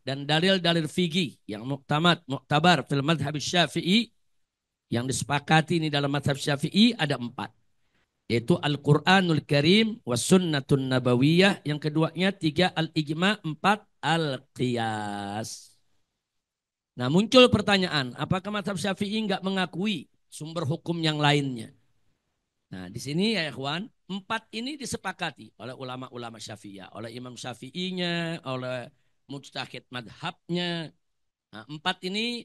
dan dalil-dalil fikih yang muktabar fil madhab Syafi'i yang disepakati ini dalam madhab Syafi'i ada 4. Yaitu Al-Quranul Karim was sunnatun nabawiyah. Yang keduanya 3 al-ijma, 4 al-qiyas. Nah muncul pertanyaan, apakah madhab Syafi'i nggak mengakui sumber hukum yang lainnya? Nah di sini ya ikhwan, 4 ini disepakati oleh ulama-ulama Syafi'iyah, oleh Imam Syafi'inya, oleh mujtahid madhabnya. Nah, 4 ini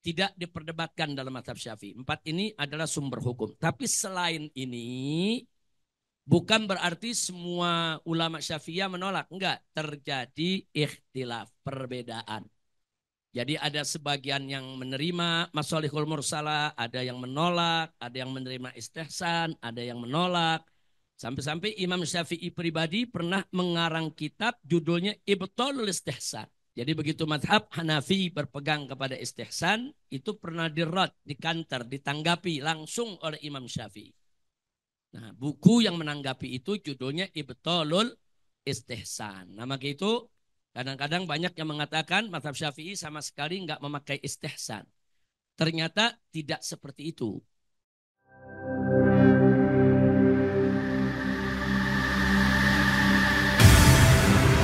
tidak diperdebatkan dalam madhab Syafi'i. 4 ini adalah sumber hukum. Tapi selain ini, bukan berarti semua ulama Syafi'iyah menolak. Enggak, terjadi ikhtilaf, perbedaan. Jadi ada sebagian yang menerima masalihul mursalah, ada yang menolak, ada yang menerima istihsan, ada yang menolak. Sampai-sampai Imam Syafi'i pribadi pernah mengarang kitab judulnya Ibtalul Istihsan. Jadi begitu madhab Hanafi berpegang kepada istihsan, itu pernah dirad, dikanter, ditanggapi langsung oleh Imam Syafi'i. Nah, buku yang menanggapi itu judulnya Ibtalul Istihsan. Nah, maka itu kadang-kadang banyak yang mengatakan madhab Syafi'i sama sekali nggak memakai istihsan. Ternyata tidak seperti itu.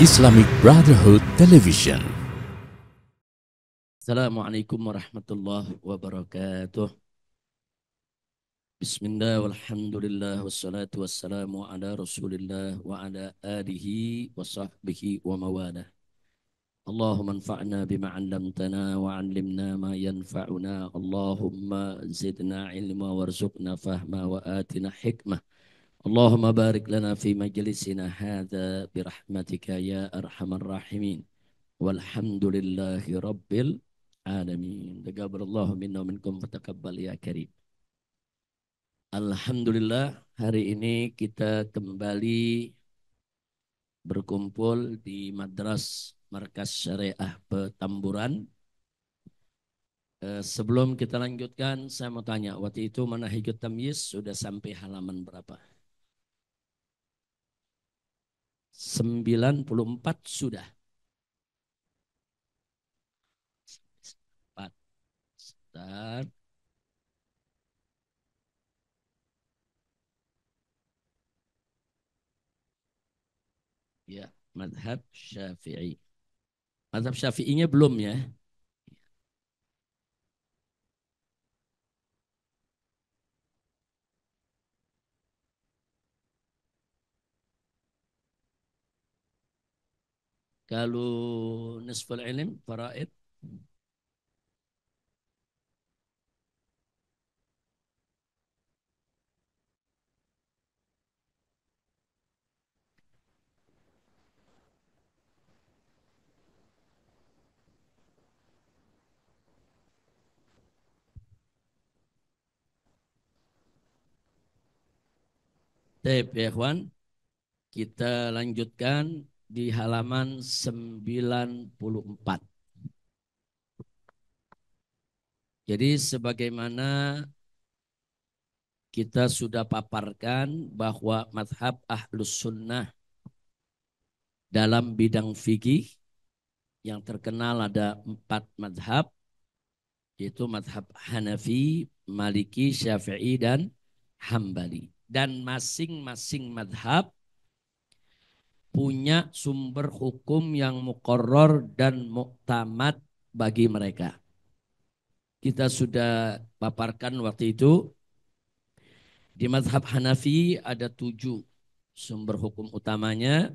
Islamic Brotherhood Television. Assalamualaikum warahmatullahi wabarakatuh. Bismillah walhamdulillah wassalatu wassalamu ala rasulillah wa ala alihi wa sahbihi wa mawalah. Allahumma anfa'na bima 'allamtana wa 'allimna ma yanfa'una. Allahumma zidna ilma warzuqna fahma wa atina hikmah. Allahumma barik lana fi majlisina hadza birahmatika ya arhamar rahimin. Walhamdulillahi rabbil alamin. Taqabbalallahu minna wa minkum fataqabbal ya karim. Alhamdulillah hari ini kita kembali berkumpul di Madras Markas Syariah Petamburan. Sebelum kita lanjutkan, saya mau tanya, waktu itu Manahijut Tamyiz sudah sampai halaman berapa? 94 sudah. 4. Start. Ya, madhab Syafi'i. Madhab Syafi'inya belum ya. Kalau nisful ilm, faraid. Baik ya ikhwan, kita lanjutkan di halaman 94. Jadi sebagaimana kita sudah paparkan bahwa madhab ahlus sunnah dalam bidang fikih yang terkenal ada 4 madhab, yaitu madhab Hanafi, Maliki, Syafi'i, dan Hambali. Dan masing-masing madhab punya sumber hukum yang muqarrar dan muktamad bagi mereka. Kita sudah paparkan waktu itu, di madhab Hanafi ada 7 sumber hukum utamanya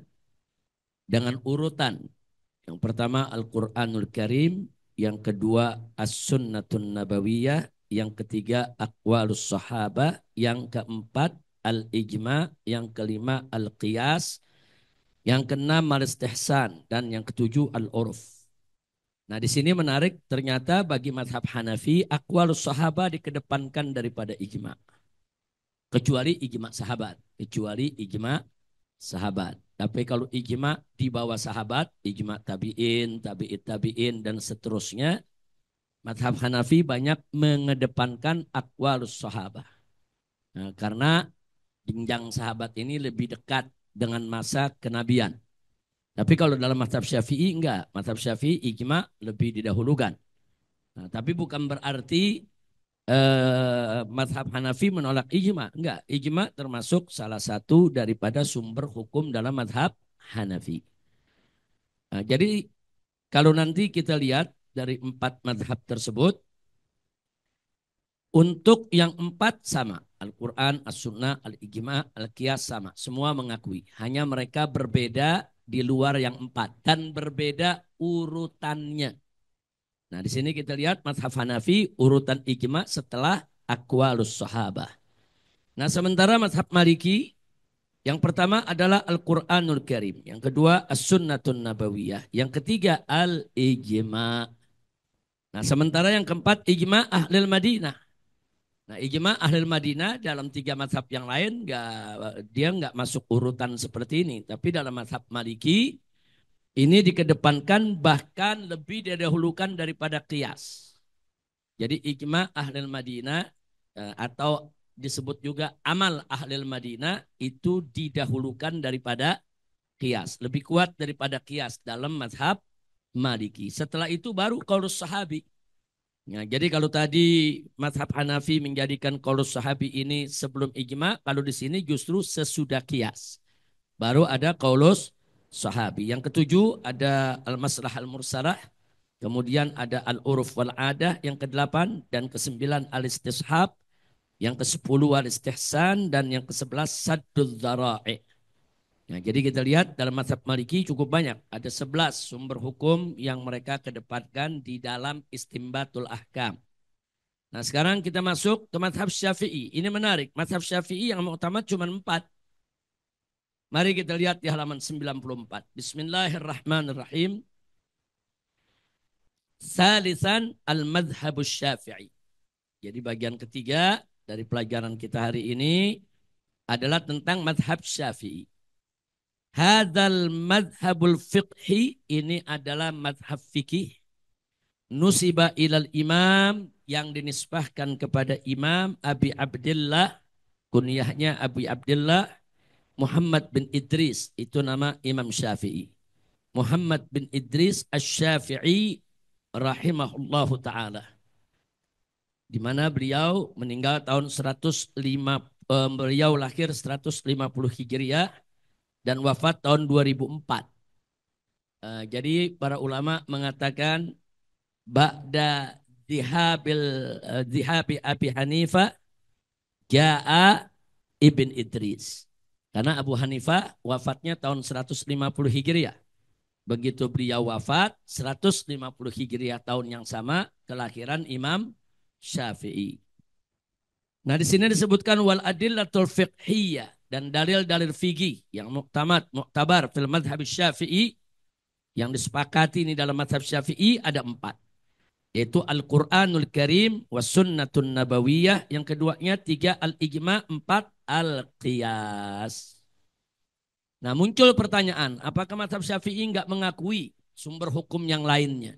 dengan urutan. Yang pertama Al-Quranul Karim, yang kedua As-Sunnatun Nabawiyah, yang ketiga Aqwalus Sahabah, yang keempat Al-Ijma, yang kelima Al-Qiyas, yang keenam Al-Istihsan, dan yang ketujuh Al-Uruf. Nah di sini menarik, ternyata bagi madhab Hanafi Aqwalus Sahabah dikedepankan daripada Ijma. Kecuali Ijma sahabat. Kecuali Ijma sahabat. Tapi kalau ijma di bawah sahabat, ijma tabi'in, tabi'it tabi'in, dan seterusnya, madhab Hanafi banyak mengedepankan aqwalus sahabah. Nah, karena jenjang sahabat ini lebih dekat dengan masa kenabian. Tapi kalau dalam mazhab Syafi'i enggak. Mazhab Syafi'i ijma lebih didahulukan. Nah, tapi bukan berarti mazhab Hanafi menolak ijma. Enggak, ijma termasuk salah satu daripada sumber hukum dalam mazhab Hanafi. Nah, jadi kalau nanti kita lihat dari 4 mazhab tersebut, untuk yang 4 sama. Al-Quran, As-Sunnah, Al-Ijma, Al-Qiyas sama. Semua mengakui. Hanya mereka berbeda di luar yang 4. Dan berbeda urutannya. Nah di sini kita lihat mazhab Hanafi urutan ijma setelah aqwalus sahabah. Nah sementara mazhab Maliki yang pertama adalah Al-Quranul Karim. Yang kedua As-Sunnatun Nabawiyah. Yang ketiga Al-Ijma. Nah sementara yang keempat ijma Ahlul Madinah. Nah ijma Ahlul Madinah dalam 3 mazhab yang lain dia nggak masuk urutan seperti ini. Tapi dalam mazhab Maliki ini dikedepankan bahkan lebih didahulukan daripada qiyas. Jadi ijma Ahlul Madinah atau disebut juga amal Ahlul Madinah itu didahulukan daripada qiyas. Lebih kuat daripada qiyas dalam mazhab Maliki. Setelah itu baru qaulus sahabi. Ya, jadi kalau tadi mazhab Hanafi menjadikan qaulus sahabi ini sebelum ijma, kalau di sini justru sesudah qiyas. Baru ada qaulus sahabi. Yang ketujuh ada al-maslah al-mursalah. Kemudian ada al-uruf wal-adah yang ke-8 dan ke-9 al-istishab, yang ke-10 al-istihsan dan yang ke-11 saddul dzara'i. Nah, jadi kita lihat dalam mazhab Maliki cukup banyak. Ada 11 sumber hukum yang mereka kedepankan di dalam istimbatul ahkam. Nah sekarang kita masuk ke mazhab Syafi'i. Ini menarik. Mazhab Syafi'i yang mu'tamad cuma 4. Mari kita lihat di halaman 94. Bismillahirrahmanirrahim. Salisan al-madhabus syafi'i. Jadi bagian ketiga dari pelajaran kita hari ini adalah tentang madhab syafi'i. Hadzal madhabul fiqhi, ini adalah madhab fikih. Nusiba ilal imam, yang dinisbahkan kepada imam Abi Abdillah, kunyahnya Abi Abdillah Muhammad bin Idris, itu nama Imam Syafi'i. Muhammad bin Idris Asy-Syafi'i rahimahullahu taala. Di mana beliau meninggal tahun 105, beliau lahir 150 Hijriah dan wafat tahun 2004. Jadi para ulama mengatakan ba'da zihabi Abi Hanifah ja'a Ibn Idris. Karena Abu Hanifah wafatnya tahun 150 Hijriah. Begitu beliau wafat 150 Hijriah tahun yang sama kelahiran Imam Syafi'i. Nah di sini disebutkan wal adillatul fiqhiyah, dan dalil-dalil fikih yang mu'tabar fil madhab Syafi'i, yang disepakati ini dalam madhab Syafi'i ada 4. Yaitu Al-Quranul Karim was Sunnatun Nabawiyah. Yang keduanya 3 Al-Ijma, 4 Al-Qiyas. Nah muncul pertanyaan, apakah madhab Syafi'i enggak mengakui sumber hukum yang lainnya?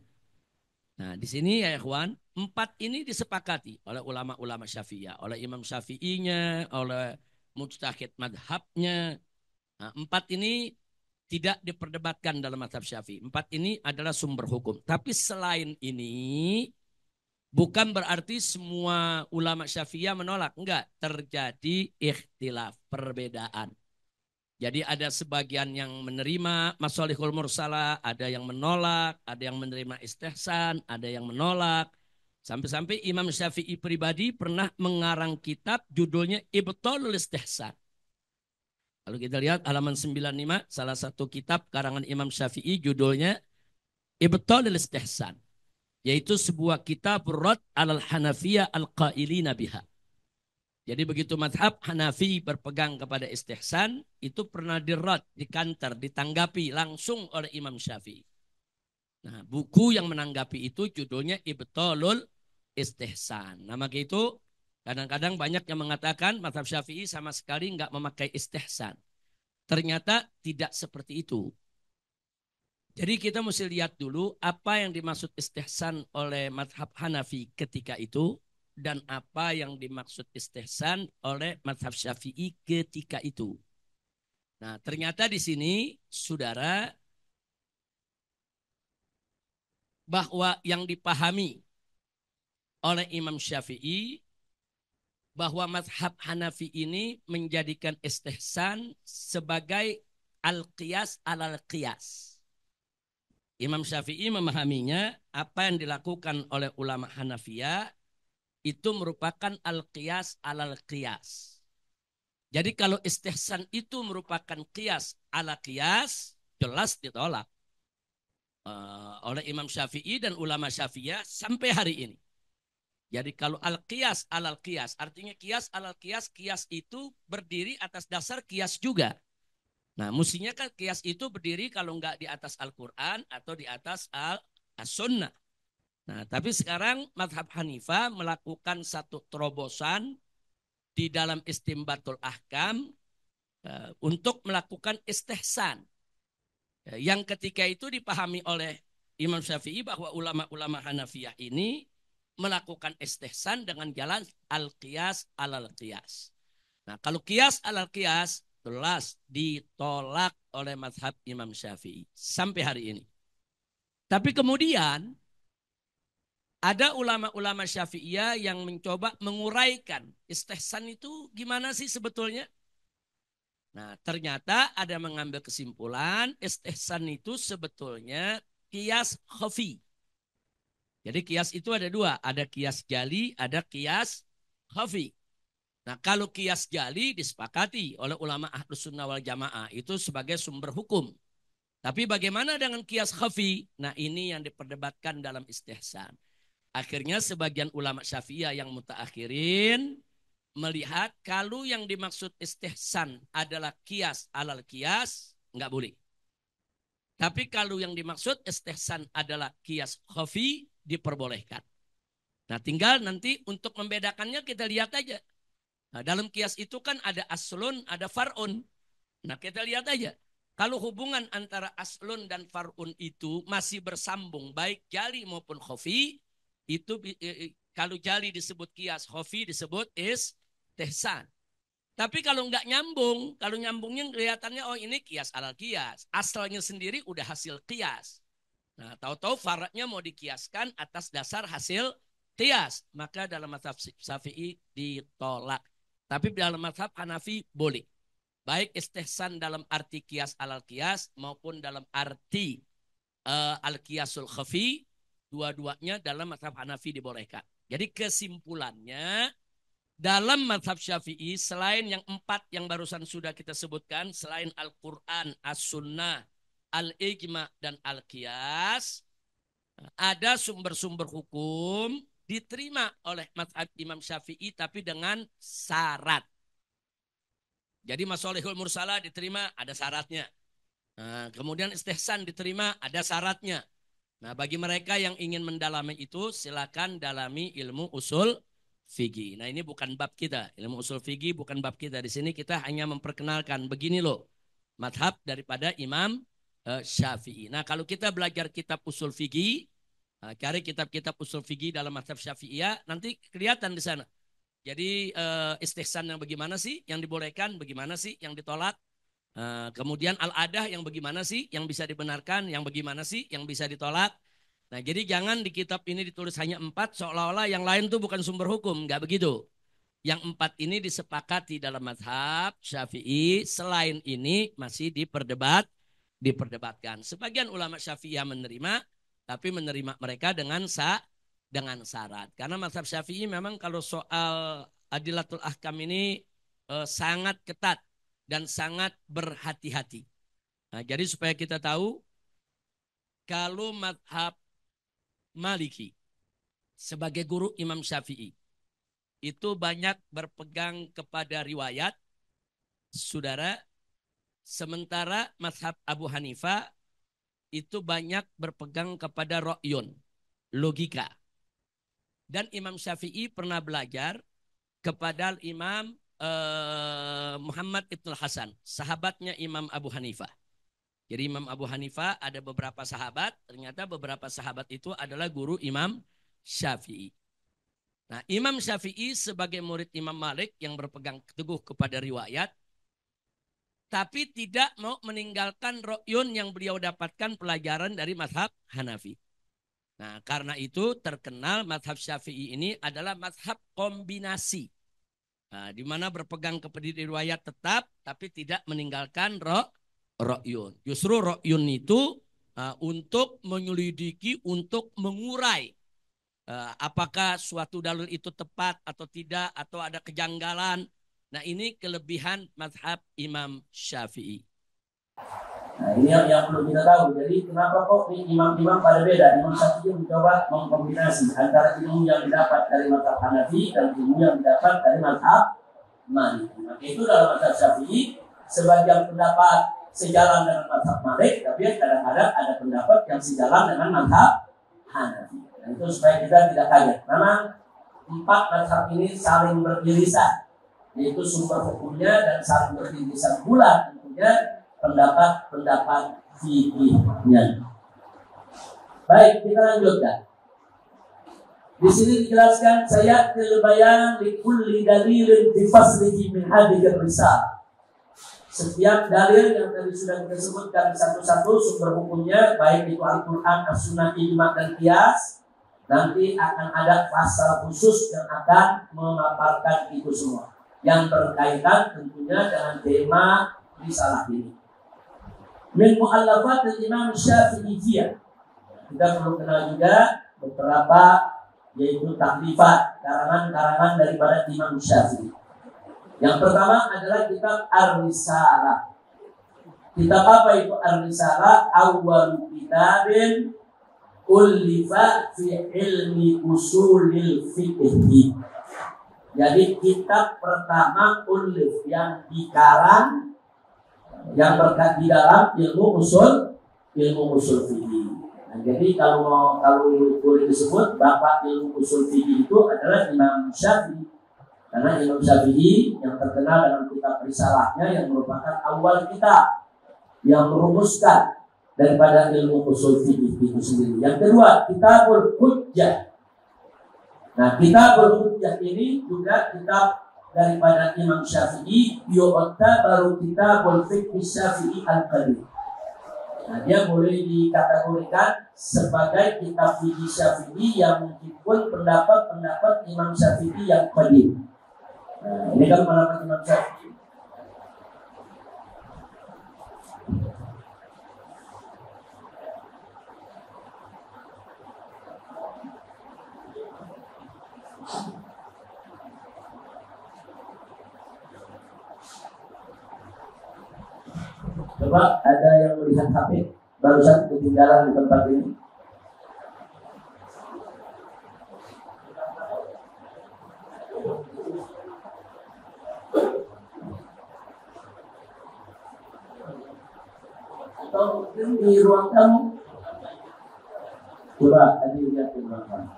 Nah di sini ya ikhwan, 4 ini disepakati oleh ulama-ulama Syafi'iyah, oleh Imam Syafi'inya, oleh mujtahid madhabnya. Nah 4 ini tidak diperdebatkan dalam mazhab Syafi'i. 4 ini adalah sumber hukum. Tapi selain ini bukan berarti semua ulama Syafi'iyah menolak. Enggak, terjadi ikhtilaf, perbedaan. Jadi ada sebagian yang menerima masalihul mursalah, ada yang menolak, ada yang menerima istihsan, ada yang menolak. Sampai-sampai Imam Syafi'i pribadi pernah mengarang kitab judulnya Ibtalul Istihsan. Kalau kita lihat halaman 95, salah satu kitab karangan Imam Syafi'i judulnya Ibtalul Istihsan. Yaitu sebuah kitab rad alal Hanafiyah al-qailina biha. Jadi begitu madhab Hanafi berpegang kepada istihsan, itu pernah dirad, dikantar, ditanggapi langsung oleh Imam Syafi'i. Nah, buku yang menanggapi itu judulnya Ibtalul Istihsan. Nah, maka itu kadang-kadang banyak yang mengatakan madhab Syafi'i sama sekali nggak memakai istihsan. Ternyata tidak seperti itu. Jadi kita mesti lihat dulu apa yang dimaksud istihsan oleh madhab Hanafi ketika itu, dan apa yang dimaksud istihsan oleh mazhab Syafi'i ketika itu. Nah, ternyata di sini, saudara, bahwa yang dipahami oleh Imam Syafi'i bahwa mazhab Hanafi ini menjadikan istihsan sebagai al-qiyas alal-qiyas. Imam Syafi'i memahaminya apa yang dilakukan oleh ulama Hanafiyah itu merupakan al-qiyas alal-qiyas. Jadi kalau istihsan itu merupakan qiyas ala qiyas, jelas ditolak oleh Imam Syafi'i dan ulama Syafi'iyah sampai hari ini. Jadi kalau al-qiyas alal qiyas, artinya qiyas alal qiyas, qiyas itu berdiri atas dasar qiyas juga. Nah, mestinya kan qiyas itu berdiri kalau enggak di atas Al-Quran atau di atas As-Sunnah. Nah, tapi sekarang mazhab Hanifah melakukan satu terobosan di dalam istimbatul ahkam untuk melakukan istihsan. Yang ketika itu dipahami oleh Imam Syafi'i bahwa ulama-ulama Hanafiyah ini melakukan istihsan dengan jalan al-qiyas alal-qiyas. Nah, kalau qiyas alal-qiyas jelas ditolak oleh mazhab Imam Syafi'i sampai hari ini. Tapi kemudian ada ulama-ulama Syafi'iyah yang mencoba menguraikan istihsan itu gimana sih sebetulnya? Nah, ternyata ada mengambil kesimpulan istihsan itu sebetulnya qiyas khafi. Jadi kias itu ada dua, ada kias jali, ada kias khafi. Nah, kalau kias jali disepakati oleh ulama Ahlus Sunnah wal Jamaah itu sebagai sumber hukum. Tapi bagaimana dengan kias khafi? Nah, ini yang diperdebatkan dalam istihsan. Akhirnya sebagian ulama Syafi'iyah yang mutaakhirin melihat kalau yang dimaksud istihsan adalah kias alal kias, nggak boleh. Tapi kalau yang dimaksud istihsan adalah kias khafi, diperbolehkan. Nah, tinggal nanti untuk membedakannya kita lihat aja. Nah, dalam kias itu kan ada aslun, ada far'un. Nah, kita lihat aja. Kalau hubungan antara aslun dan far'un itu masih bersambung, baik jali maupun khafi, itu kalau jali disebut kias, khafi disebut istihsan. Tapi kalau nggak nyambung, kalau nyambungnya kelihatannya oh ini kias alal kias. Asalnya sendiri udah hasil kias. Nah, tahu-tahu faradnya mau dikiaskan atas dasar hasil kias. Maka dalam mazhab Syafi'i ditolak. Tapi dalam mazhab Hanafi boleh. Baik istihsan dalam arti kias alal kias maupun dalam arti al-kiasul khafi. Dua-duanya dalam mazhab Hanafi dibolehkan. Jadi kesimpulannya dalam mazhab Syafi'i selain yang 4 yang barusan sudah kita sebutkan. Selain Al-Quran, As-Sunnah, Al-Ijma dan Al-Qiyas, ada sumber-sumber hukum diterima oleh mazhab Imam Syafi'i tapi dengan syarat. Jadi Masalihul Mursalah diterima ada syaratnya. Nah, kemudian istihsan diterima ada syaratnya. Nah, bagi mereka yang ingin mendalami itu silakan dalami ilmu usul fikih. Nah, ini bukan bab kita. Ilmu usul fikih bukan bab kita. Di sini kita hanya memperkenalkan begini loh mazhab daripada Imam Syafi'i. Nah, kalau kita belajar kitab usul fikih, cari kitab-kitab usul fikih dalam mazhab Syafi'iyah, nanti kelihatan di sana. Jadi istihsan yang bagaimana sih yang dibolehkan, bagaimana sih yang ditolak. Kemudian al-adah yang bagaimana sih yang bisa dibenarkan, yang bagaimana sih yang bisa ditolak. Nah, jadi jangan di kitab ini ditulis hanya 4 seolah-olah yang lain tuh bukan sumber hukum, nggak begitu. Yang 4 ini disepakati dalam mazhab Syafi'i, selain ini masih diperdebatkan. Sebagian ulama Syafi'iyah menerima, tapi menerima mereka dengan syarat. Karena mazhab Syafi'i memang kalau soal adilatul ahkam ini sangat ketat dan sangat berhati-hati. Nah, jadi supaya kita tahu, kalau mazhab Maliki sebagai guru Imam Syafi'i itu banyak berpegang kepada riwayat, saudara. Sementara mazhab Abu Hanifah itu banyak berpegang kepada ro'yun, logika. Dan Imam Syafi'i pernah belajar kepada Imam Muhammad Ibn Hasan, sahabatnya Imam Abu Hanifah. Jadi Imam Abu Hanifah ada beberapa sahabat, ternyata beberapa sahabat itu adalah guru Imam Syafi'i. Nah, Imam Syafi'i sebagai murid Imam Malik yang berpegang teguh kepada riwayat, tapi tidak mau meninggalkan ro'yun yang beliau dapatkan pelajaran dari mazhab Hanafi. Nah, karena itu terkenal mazhab Syafi'i ini adalah mazhab kombinasi. Nah, di mana berpegang kepada riwayat tetap tapi tidak meninggalkan ro'yun. Justru ro'yun itu untuk menyelidiki, untuk mengurai apakah suatu dalil itu tepat atau tidak, atau ada kejanggalan. Nah, ini kelebihan mazhab Imam Syafi'i. Nah, ini yang perlu kita tahu. Jadi kenapa kok imam-imam pada beda? Imam Syafi'i mencoba mengkombinasi antara ilmu yang didapat dari mazhab Hanafi dan ilmu yang didapat dari mazhab Maliki. Maka itu dalam mazhab Syafi'i sebagian pendapat sejalan dengan mazhab Malik, tapi kadang-kadang ada pendapat yang sejalan dengan mazhab Hanafi. Nah, itu supaya kita tidak kaget. Memang 4 mazhab ini saling beririsan, yaitu sumber hukumnya dan saling beririsan pula tentunya pendapat-pendapat fikihnya. Baik, kita lanjutkan. Di sini dijelaskan saya bayan li kulli dalilin fi faslihi min hadhihi risalah. Setiap dalil yang tadi sudah kita sebutkan satu-satu sumber hukumnya, baik itu Al-Quran, As-Sunnah, Ijma' dan Qiyas, nanti akan ada pasal khusus yang akan memaparkan itu semua yang berkaitan tentunya dengan tema risalah ini. Min mu'allafat Imam Syafi'i. Kita perlu kenal juga beberapa yaitu taklifat, karangan-karangan daripada Imam Syafi'i. Yang pertama adalah kitab Ar-Risalah. Kitab apa itu Ar-Risalah? Awwalu kitabin ullifa fi ilmi usulil fiqh. Jadi kitab pertama ullif yang dikarang yang berkat di dalam ilmu usul fikih. Nah, jadi kalau boleh disebut bapak ilmu usul fikih itu adalah Imam Syafi'i. Karena Imam Syafi'i yang terkenal dengan kitab risalahnya yang merupakan awal kitab yang merumuskan daripada ilmu usul fikih itu sendiri. Yang kedua, Kitabul Hujjah. Nah, Kitabul Hujjah ini juga kitab daripada Imam Syafi'i, baru Kitabul Fiqh Syafi'i Al-Qadim. Nah, dia boleh dikategorikan sebagai kitab fikih Syafi'i yang meskipun pendapat Imam Syafi'i yang qadim. Nah, ini kan pendapat Imam Syafi'i. Coba ada yang melihat HP barusan ketinggalan di tempat ini. Atau mungkin di ruang tamu. Coba ada lihat di ruang tamu.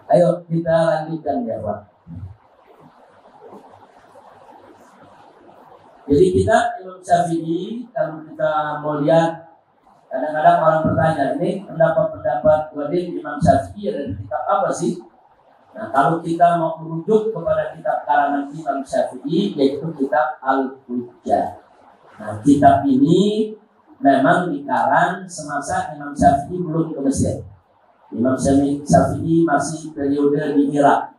Ayo kita lanjutkan ya Pak. Jadi kita Imam Syafi'i kalau kita mau lihat kadang-kadang orang bertanya ini pendapat Wadid Imam Syafi'i ada di kitab apa sih? Nah kalau kita mau merujuk kepada kitab karangan Imam Syafi'i yaitu kitab Al-Hujjah. Nah kitab ini memang dikarang semasa Imam Syafi'i belum ke Mesir. Imam Syafi'i masih periode di Irak.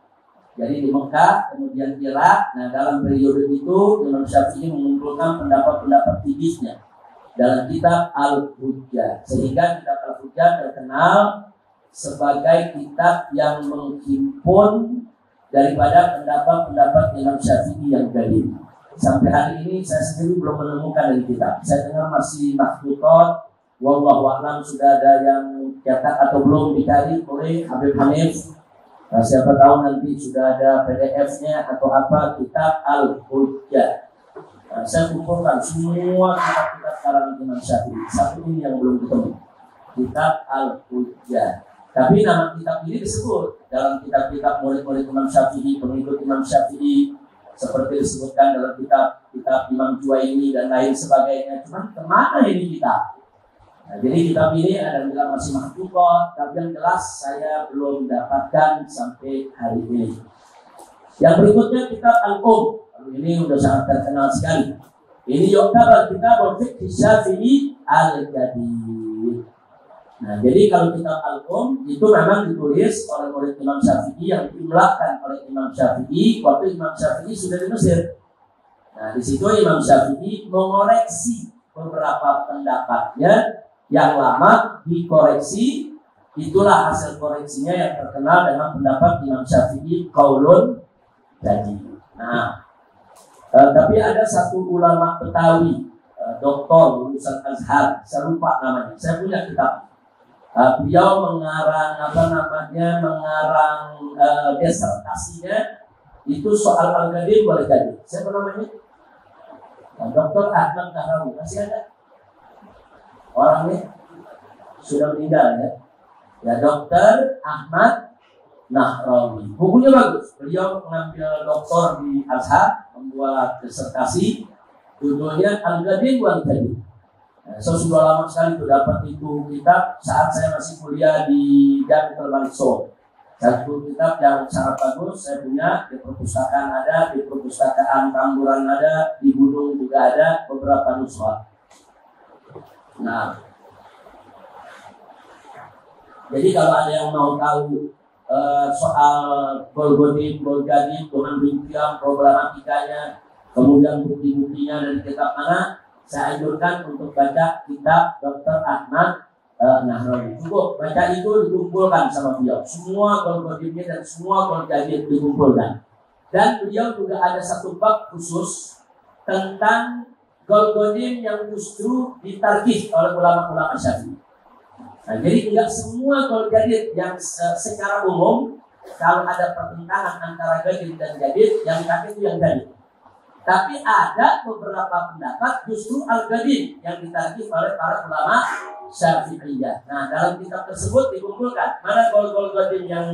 Jadi di Mekah, kemudian Irak. Nah dalam periode itu Imam Syafi'i mengumpulkan pendapat-pendapat fikihnya dalam kitab Al-Hujjah. Sehingga kitab Al-Hujjah terkenal sebagai kitab yang menghimpun daripada pendapat-pendapat Imam Syafi'i yang qadim. Sampai hari ini saya sendiri belum menemukan dari kitab. Saya dengar masih makhtutat. Wallahu a'lam sudah ada yang cetak atau belum dicari oleh Habib Hanif. Nah, siapa tahu nanti sudah ada PDF-nya atau apa kitab Al-Hujjah. Nah, saya kumpulkan semua kitab-kitab karangan Imam Syafi'i. Satu ini yang belum ketemu. Kitab Al-Hujjah. Tapi nama kitab ini disebut dalam kitab-kitab murid-murid Imam Syafi'i, pengikut Imam Syafi'i. seperti disebutkan dalam kitab Imam Juwaini dan lain sebagainya. Cuman kemana ini kita? Nah, jadi kitab ini ada yang bilang masih mahfuzat, tapi yang jelas saya belum dapatkan sampai hari ini. Yang berikutnya kitab Al-Um. Ini sudah sangat terkenal sekali. Ini yuktabar kitab Fiqh Syafi'i Al-Jadid. Nah, jadi kalau kitab Al-Um itu memang ditulis oleh murid Imam Syafi'i yang diimlakan oleh Imam Syafi'i waktu Imam Syafi'i sudah di Mesir. Nah, di situ Imam Syafi'i mengoreksi beberapa pendapatnya yang lama dikoreksi. Itulah hasil koreksinya yang terkenal dengan pendapat Imam Syafi'i qaulun jadid. Nah, tapi ada satu ulama Betawi, doktor lulusan Azhar, saya lupa namanya. Saya punya kitab. Beliau mengarang disertasinya itu soal Al-Qadim boleh jadi. Siapa namanya? Dr. Ahmad Nahrawi. Masih ada? Orangnya sudah meninggal ya. Ya, Dr. Ahmad Nahrawi. Bukunya bagus. Beliau mengambil doktor di Azhar, membuat disertasi, judulnya Al-Qadim boleh jadi. Saya sudah lama sekali itu dapat itu kitab saat saya masih kuliah di Jami'atul Malik Saud. Satu kitab yang sangat bagus, saya punya di perpustakaan ada, di perpustakaan Tamburan ada, di Gunung juga ada beberapa nuskhah. Nah, jadi kalau ada yang mau tahu soal Golgodim, Golgadim, Tuhan Bintang, problematikanya, kemudian bukti-buktinya dari kitab mana, saya anjurkan untuk baca kitab Dr. Ahmad Nahrawi. Cukup baca itu dikumpulkan sama beliau. Semua Golgodimnya dan semua Golgadim dikumpulkan. Dan beliau juga ada satu bab khusus tentang Golgodim yang justru ditarkih oleh ulama-ulama Syafi'i. Nah, jadi tidak semua Golgadim yang secara umum kalau ada pertentangan antara Gadim dan Jadid, yang ditarkih itu yang Jadid. Tapi ada beberapa pendapat justru Al-Qadim yang ditarkih oleh para ulama Syafi'iyah. Nah, dalam kitab tersebut dikumpulkan mana Gol-Qadim yang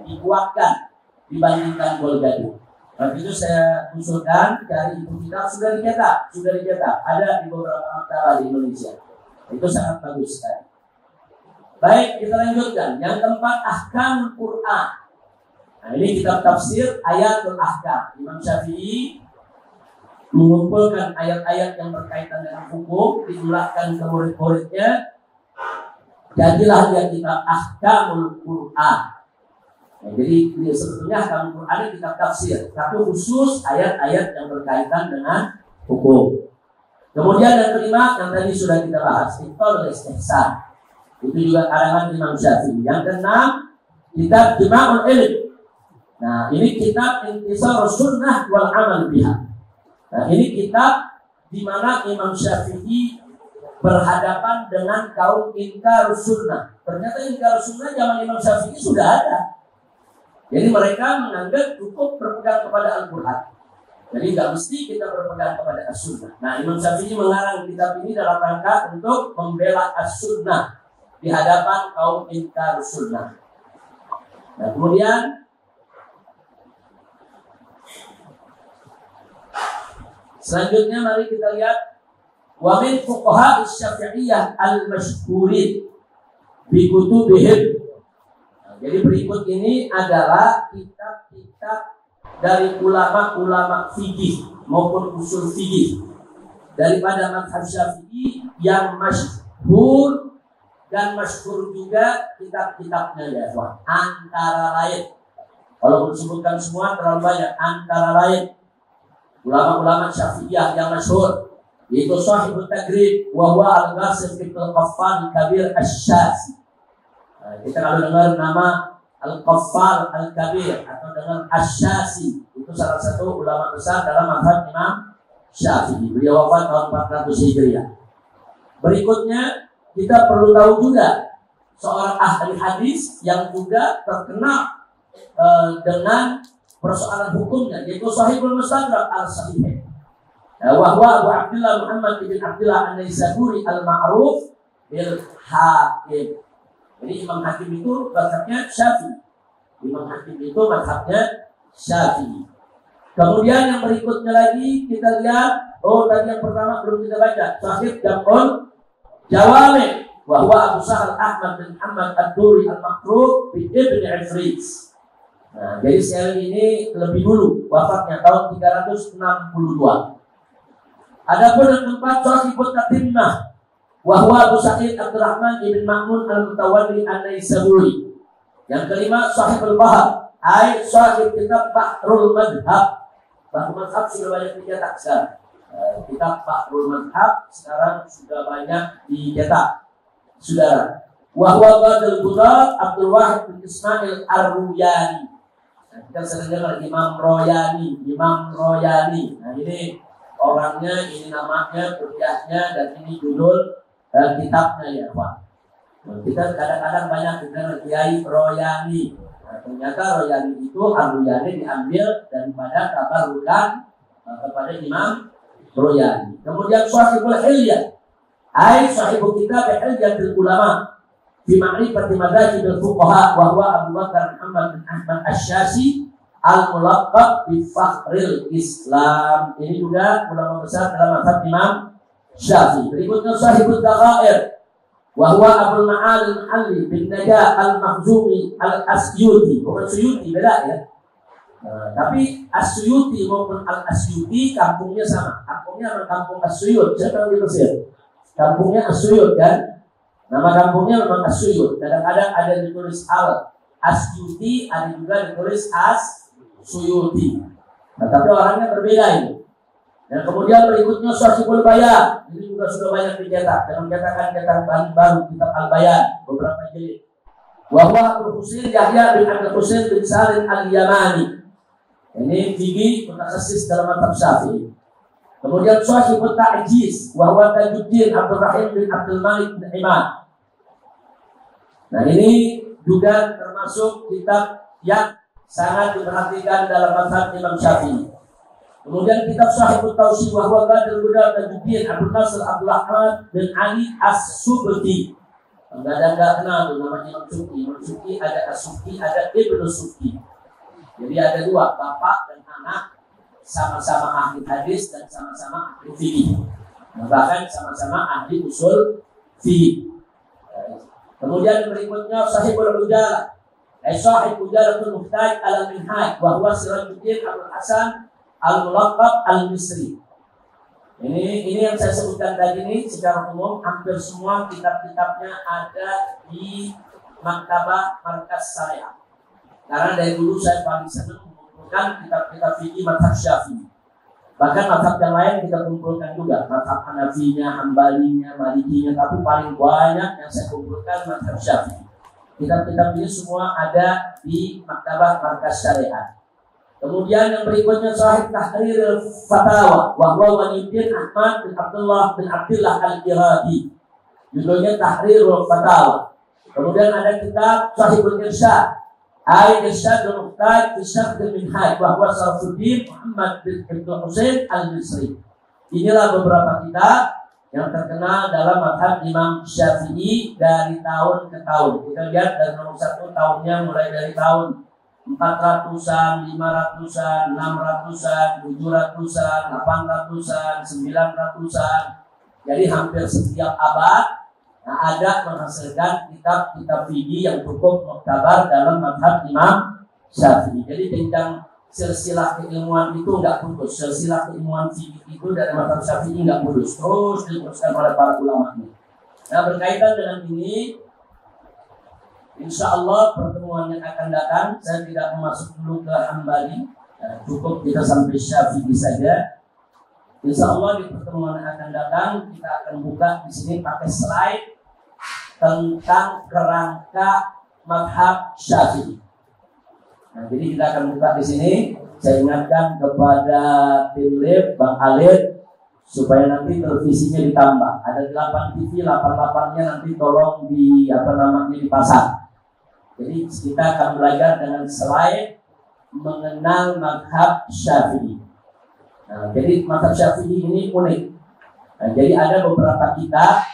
dikuatkan dibandingkan Gol-Qadim. Nah, itu saya usulkan dari itu kitab sudah dicetak, ada di beberapa maktabah di Indonesia. Itu sangat bagus sekali. Baik, kita lanjutkan. Yang keempat, Ahkamul Quran. Nah, ini kitab tafsir Ayatul Ahkam. Imam Syafi'i mengumpulkan ayat-ayat yang berkaitan dengan hukum, dijelaskan ke murid-muridnya. Jadilah dia kitab Ahkamul Quran. Nah, jadi sebetulnya Ahkamul Quran ini kitab tafsir, tapi khusus ayat-ayat yang berkaitan dengan hukum. Kemudian yang kelima yang tadi sudah kita bahas, Iqtul Istihsan. Itu juga karangan Imam Syafi'i. Yang keenam, kitab Jima'ul Ilm. Nah, ini kitab Intisar Sunnah wal Amal biha. Nah, ini kitab di mana Imam Syafi'i berhadapan dengan kaum Inkar Sunnah. Ternyata Inkar Sunnah zaman Imam Syafi'i sudah ada. Jadi mereka menganggap cukup berpegang kepada Al-Quran. Jadi nggak mesti kita berpegang kepada As-Sunnah. Nah, Imam Syafi'i mengarang kitab ini dalam rangka untuk membela As-Sunnah di hadapan kaum Inkar Sunnah. Nah, kemudian selanjutnya mari kita lihat wa min fuqaha asy-Syafi'iyah al-masyhurin bi kutubihim. Jadi berikut ini adalah kitab-kitab dari ulama-ulama fikih maupun usul fikih daripada mazhab Syafi'i yang masyhur dan masyhur juga kitab-kitabnya ya, antara lain. Kalau disebutkan semua terlalu banyak. Antara lain ulama-ulama Syafi'iyah yang masyhur yaitu Shahibut Tagrib wa huwa al-Ghasim bin Al-Qaffal Kabir Asy-Syazi. Kita kalau dengar nama Al-Qaffal Al-Kabir atau dengan Asy-Syazi, itu salah satu ulama besar dalam mazhab Imam Syafi'i. Beliau wafat tahun 400 Hijriah. Berikutnya kita perlu tahu juga seorang ahli hadis yang juga terkenal dengan persoalan hukumnya, yaitu Shahihul Mustadrak Al-Sahih. Wahwa Abu Abdullah Muhammad bin Abdullah An-Naisaburi Al-Ma'ruf bil Hakim. Jadi Imam Hakim itu mazhabnya Syafi'i. Imam Hakim itu mazhabnya Syafi'i. Kemudian yang berikutnya lagi kita lihat, tadi yang pertama belum kita baca, Sahih Jam'ul Jawami, bahwa Abu Sahal Ahmad bin Muhammad Ad-Duri Al-Makruh bin Ibn Ifris. Nah, jadi sekali ini lebih dulu wafatnya tahun 362. Adapun yang keempat Sahibut Tatimah, bahwa Abu Sa'id Abdurrahman ibn Ma'mun Al-Mutawalli An-Naisaburi. Yang kelima Sahibul Bahar, sahib kitab Bahrul Madhab. Bahrul Madhab sudah banyak dicetak sekarang. Kitab Bahrul Madhab sekarang sudah banyak dicetak. Saudara, wahwa Badal Budak Abdul Wahid bin Ismail Ar-Ruyani. Nah, kita sering dengar Imam Royani. Nah, ini orangnya, ini namanya, kuliahnya, dan ini judul kitabnya ya, Pak. Nah, kita kadang-kadang banyak dengar Kiai Royani. Nah, ternyata Royani itu Ar-Ruyani diambil daripada tabarukan kepada Imam Royani. Kemudian Sahibul Hilyah, sahibu kitab Hilyatul Ulama fi ma'rifati madhahib al-fuqaha, wa huwa Abu Bakar Muhammad bin Ahmad Asy-Syafi'i al-mulaqab bi Fakhril Islam. Ini juga ulama besar dalam mazhab Imam Syafi'i. Berikutnya Sahibul Daqair, wa huwa Abdul Ma'al al-Muhalli bin Najah al-Makhzumi al-Asyuti. Bukan Suyuti, beda ya. Tapi Asyuti maupun al-Asyuti kampungnya sama. Kampungnya memang kampung Asyut. Siapa yang di Mesir? Kampungnya Asyut kan? Nama kampungnya memang Asyut. Kadang-kadang ada ditulis Al-Asyuti, ada juga ditulis As-Suyuti. Nah, tapi orangnya berbeda ini. Dan kemudian berikutnya Sahibul Bayan. Ini juga sudah banyak dicetak. Dengan cetakan baru kitab Al-Bayan beberapa jilid. Wa huwa Abu Husain Yahya bin Abdul Husain bin Salim Al-Yamani. Ini tinggi mutakhassis dalam mazhab Syafi'i. Kemudian Sahibul Ta'jiz, wa huwa Tajuddin Abdul Rahim bin Abdul Malik bin Imad. Nah, ini juga termasuk kitab yang sangat diperhatikan dalam mazhab Imam Syafi'i. Kemudian kitab Sahibul Tausi, wa huwa Badrul Huda Tajuddin Abdul Nasr Abdul Ahmad bin Ali As-Subki. Enggak kenal tuh namanya Imam Subki. Imam Subki ada As-Subki, ada Ibnu Subki. Jadi ada dua, bapak dan anak, sama-sama ahli hadis dan sama-sama ahli fikih. Bahkan sama-sama ahli usul fikih. Kemudian berikutnya Sahibul Ujalah, Sahib Ujalatul Muhtaj al-Minhaj, wa huwa Sirajuddin Abdul Hasan al-Mulaqab al-Misri. Ini yang saya sebutkan tadi ini secara umum hampir semua kitab-kitabnya ada di Maktabah Markas Syariah. Karena dari dulu saya paling senang mengumpulkan kitab-kitab fikih mazhab Syafi'i. Bahkan mazhab yang lain kita kumpulkan juga, mazhab Hanafinya, Hambalinya, Malikinya, tapi paling banyak yang saya kumpulkan mazhab Syafi'i. Kitab-kitab ini semua ada di Maktabah Markas Syariah. Kemudian yang berikutnya Sahih Tahrir Fatawa, wa huwa Waliyuddin Ahmad bin Abdullah Al-Iradi. Judulnya Tahrir Fatawa. Kemudian ada kitab Sahibul Irsyad, Irsyad al-Muhtaj fi Syarh al-Minhaj, wa huwa Syarfuddin Muhammad bin Ibnu Husain al-Misri. Inilah beberapa kitab yang terkenal dalam mazhab Imam Syafi'i dari tahun ke tahun. Kita lihat dari nomor 1 tahunnya mulai dari tahun 400-an, 500-an, 600-an, 700-an, 800-an, 900-an. Jadi hampir setiap abad ada menghasilkan kitab-kitab fikih yang cukup muktabar dalam mazhab Imam Syafi'i. Jadi tentang silsilah keilmuan itu enggak putus. Silsilah keilmuan fikih itu dari mazhab Syafi'i enggak putus. Terus diteruskan oleh para ulama. Nah, berkaitan dengan ini, insya Allah pertemuan yang akan datang saya tidak masuk dulu ke Hambali, cukup kita sampai Syafi'i saja. Insya Allah di pertemuan yang akan datang kita akan buka di sini pakai slide tentang kerangka mazhab Syafi'i. Nah, jadi kita akan buka di sini. Saya ingatkan kepada tim live Bang Alid supaya nanti televisinya ditambah. Ada 8 TV, 8-8-nya nanti tolong dipasang. Jadi kita akan belajar dengan slide mengenal mazhab Syafi'i. Nah, jadi mazhab Syafi'i ini unik. Nah, jadi ada beberapa kitab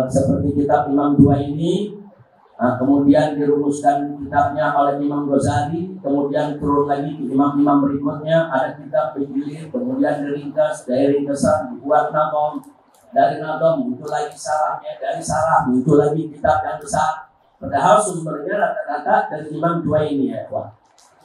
seperti kitab Imam II ini, kemudian dirumuskan kitabnya oleh Imam Ghazali kemudian turun lagi ke imam-imam berikutnya, ada kitab bergilir, kemudian diringkas, dari ringkasan dibuat nadom, dari nadom muncul lagi sarahnya, dari sarah muncul lagi kitab yang besar. Padahal sumbernya rata-rata dari imam dua ini ya, Wah.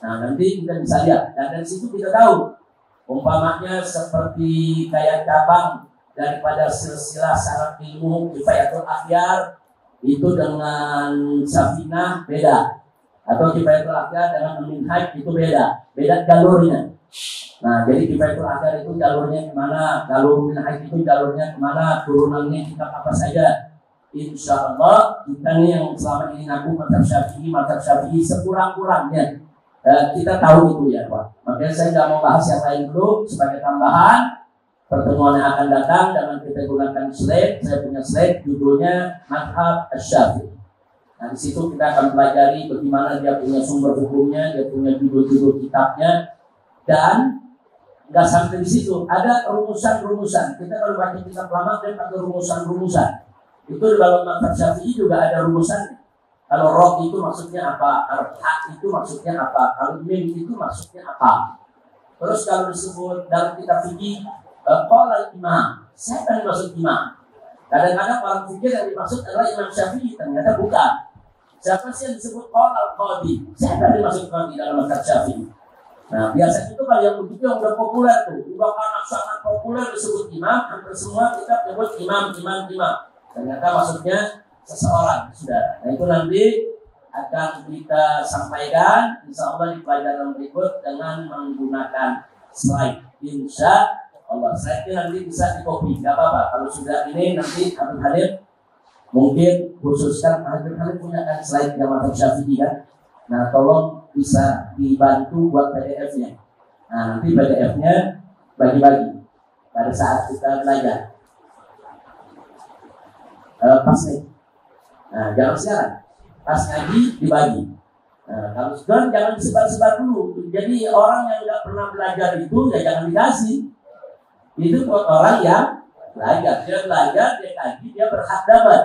Nah nanti kita bisa lihat, dan dari situ kita tahu, umpamanya seperti kayak cabang daripada silsilah syarat ilmu Kifayatul Akhyar itu dengan Safinah beda, atau Kifayatul Akhyar dengan Minhaj itu beda jalurnya. Nah jadi Kifayatul Akhyar itu jalurnya kemana, jalur Minhaj itu jalurnya kemana, turunannya kitab apa saja. Insya Allah kita nih yang selama ini ngaku mazhab Syafi'i sekurang-kurangnya kita tahu itu ya Pak. Makanya saya nggak mau bahas yang lain dulu sebagai tambahan. Pertemuan yang akan datang dengan kita gunakan slide, saya punya slide judulnya Mazhab Syafi'i. Nah di situ kita akan pelajari bagaimana dia punya sumber hukumnya, dia punya judul-judul kitabnya, dan nggak sampai di situ. Ada rumusan-rumusan. Kita kalau baca kitab lama dia pakai rumusan-rumusan. Itu dalam mazhab Syafi'i juga ada rumusan. Kalau roh itu maksudnya apa? Kalau hak itu maksudnya apa? Kalau mim itu maksudnya apa? Terus kalau disebut dalam kitab fikih qala imam, siapa yang dimaksud imam? Kadang-kadang orang fikir yang dimaksud adalah Imam Syafi'i, ternyata bukan. Siapa sih yang disebut qala qadi? Siapa yang dimaksud qadi dalam mazhab Syafi'i? Nah, biasanya itu kalau yang begitu yang udah populer tuh, udah sangat populer disebut imam, hampir semua kita menyebut imam. Ternyata maksudnya seseorang, sudah. Nah itu nanti akan kita sampaikan, insya Allah di pelajaran berikut dengan menggunakan slide. Insya Allah, slide nanti bisa di copy, nggak apa-apa. Kalau sudah ini nanti Habib Halid mungkin khususkan Habib Halid punya kan slide yang mazhab Syafi'i kan. Nah tolong bisa dibantu buat PDF-nya. Nah nanti PDF-nya bagi-bagi pada saat kita belajar. Pas nih. Nah, jangan sekarang. Pas ngaji dibagi. Nah, kalau sekarang jangan disebar-sebar dulu. Jadi orang yang nggak pernah belajar itu ya jangan dikasih. Itu buat orang yang belajar. Dia belajar, dia kaji, dia berhak dapat.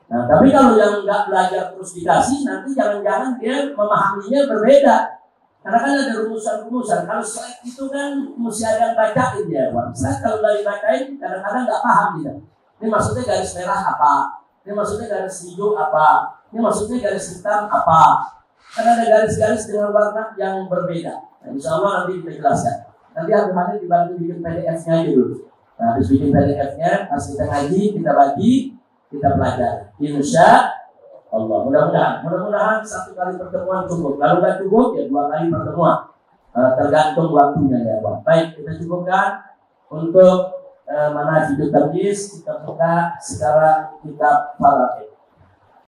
Nah, tapi kalau yang nggak belajar terus dikasih, nanti jangan-jangan dia memahaminya berbeda. Karena kan ada rumusan-rumusan. Kalau slide itu kan mesti ada yang bacain ya. Slide kalau nggak dibacain, kadang-kadang nggak paham gitu. Ini maksudnya garis merah apa? Ini maksudnya garis hijau apa? Ini maksudnya garis hitam apa? Karena ada garis-garis dengan warna yang berbeda. Nah, insya Allah nanti kita jelaskan. Nanti Habib dibantu bikin PDF-nya aja dulu. Nah, habis bikin PDF-nya, pas kita ngaji, kita bagi, kita pelajari. Insya Allah. Mudah-mudahan satu kali pertemuan cukup. Kalau nggak cukup, ya 2 kali pertemuan. Tergantung waktunya ya, Pak. Baik, kita cukupkan untuk mana hidup tergis, kita buka sekarang kitab Falaqih.